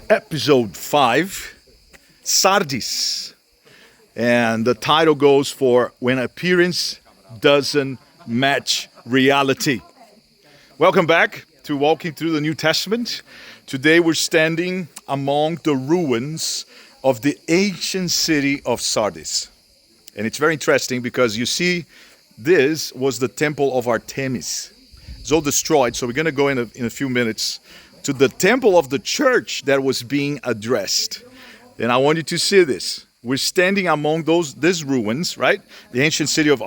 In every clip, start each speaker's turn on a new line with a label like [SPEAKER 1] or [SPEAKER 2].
[SPEAKER 1] episode 5, Sardis. And the title goes for When Appearance Doesn't Match Reality. Welcome back to Walking Through the New Testament. Today we're standing among the ruins of the ancient city of Sardis. And it's very interesting because you see, this was the temple of Artemis. It's all destroyed, so we're going to go in a few minutes to the temple of the church that was being addressed. And I want you to see this. We're standing among these ruins, right? The ancient city of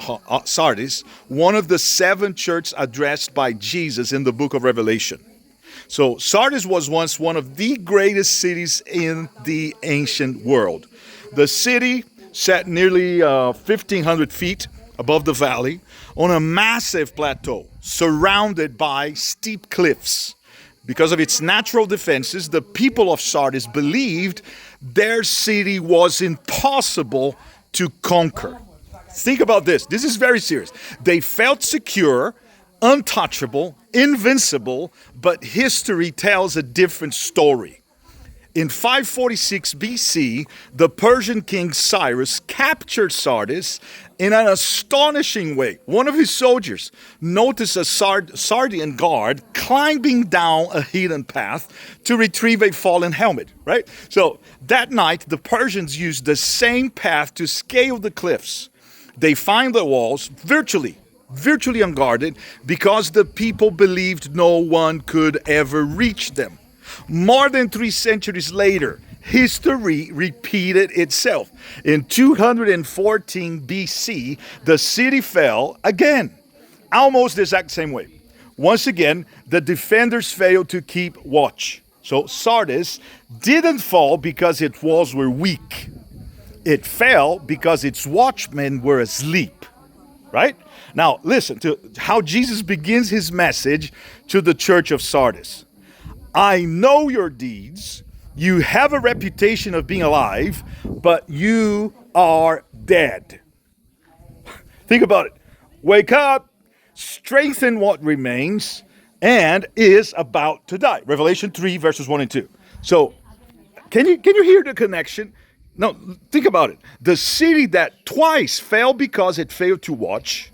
[SPEAKER 1] Sardis, one of the 7 churches addressed by Jesus in the book of Revelation. So Sardis was once one of the greatest cities in the ancient world. The city sat nearly 1,500 feet above the valley on a massive plateau surrounded by steep cliffs. Because of its natural defenses, the people of Sardis believed their city was impossible to conquer. Think about this. This is very serious. They felt secure, untouchable, invincible, but history tells a different story. In 546 BC, the Persian king Cyrus captured Sardis in an astonishing way. One of his soldiers noticed a Sardian guard climbing down a hidden path to retrieve a fallen helmet, right? So that night, the Persians used the same path to scale the cliffs. They find the walls virtually unguarded because the people believed no one could ever reach them. More than 3 centuries later, history repeated itself. In 214 BC, the city fell again, almost the exact same way. Once again, the defenders failed to keep watch. So Sardis didn't fall because its walls were weak. It fell because its watchmen were asleep, right? Now, listen to how Jesus begins his message to the church of Sardis. I know your deeds. You have a reputation of being alive, but you are dead. Think about it. Wake up, strengthen what remains, and is about to die. Revelation 3, verses 1 and 2. So, can you hear the connection? No, think about it. The city that twice fell because it failed to watch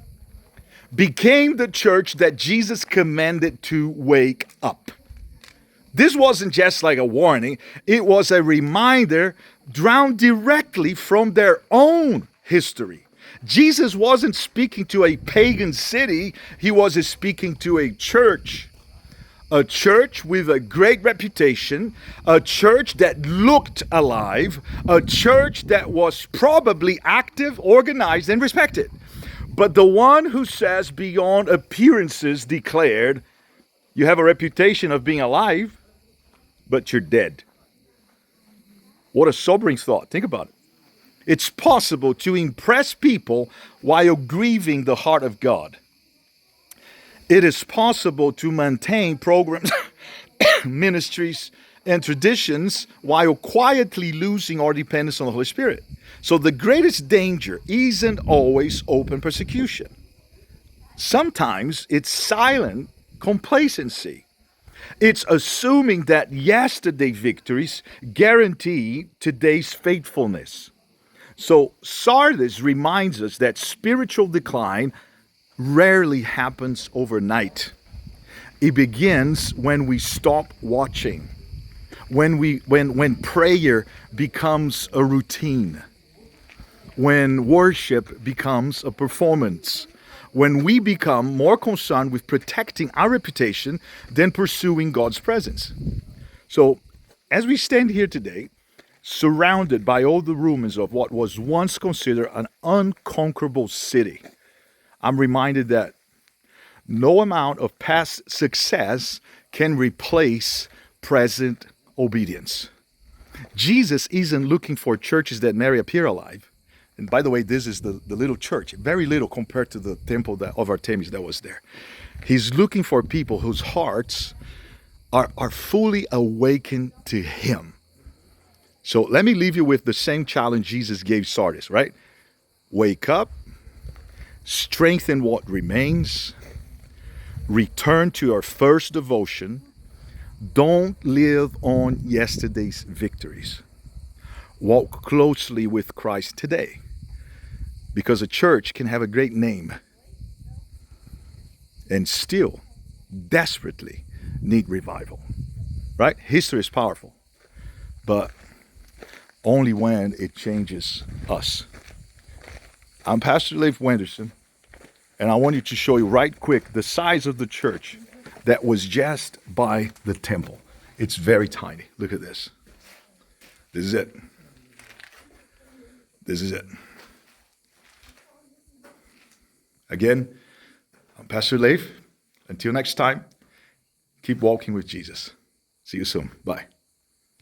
[SPEAKER 1] became the church that Jesus commanded to wake up. This wasn't just like a warning. It was a reminder drawn directly from their own history. Jesus wasn't speaking to a pagan city. He was speaking to a church with a great reputation, a church that looked alive, a church that was probably active, organized, and respected. But the one who says beyond appearances declared, you have a reputation of being alive, but you're dead. What a sobering thought. Think about it. It's possible to impress people while grieving the heart of God. It is possible to maintain programs, ministries, and traditions while quietly losing our dependence on the Holy Spirit. So the greatest danger isn't always open persecution. Sometimes it's silent complacency. It's assuming that yesterday's victories guarantee today's faithfulness. So Sardis reminds us that spiritual decline rarely happens overnight. It begins when we stop watching, when prayer becomes a routine, when worship becomes a performance, when we become more concerned with protecting our reputation than pursuing God's presence. So, as we stand here today, surrounded by all the ruins of what was once considered an unconquerable city, I'm reminded that no amount of past success can replace present obedience. Jesus isn't looking for churches that merely appear alive. And by the way, this is the little church, very little compared to the temple of Artemis that was there. He's looking for people whose hearts are fully awakened to him. So let me leave you with the same challenge Jesus gave Sardis, right? Wake up, strengthen what remains, return to our first devotion, Don't live on yesterday's victories. Walk closely with Christ today, because a church can have a great name and still desperately need revival. Right? History is powerful, but only when it changes us. I'm Pastor Leif Wenderson, and I wanted to show you right quick the size of the church that was just by the temple. It's very tiny. Look at this. This is it. This is it. Again, I'm Pastor Leif. Until next time, keep walking with Jesus. See you soon. Bye.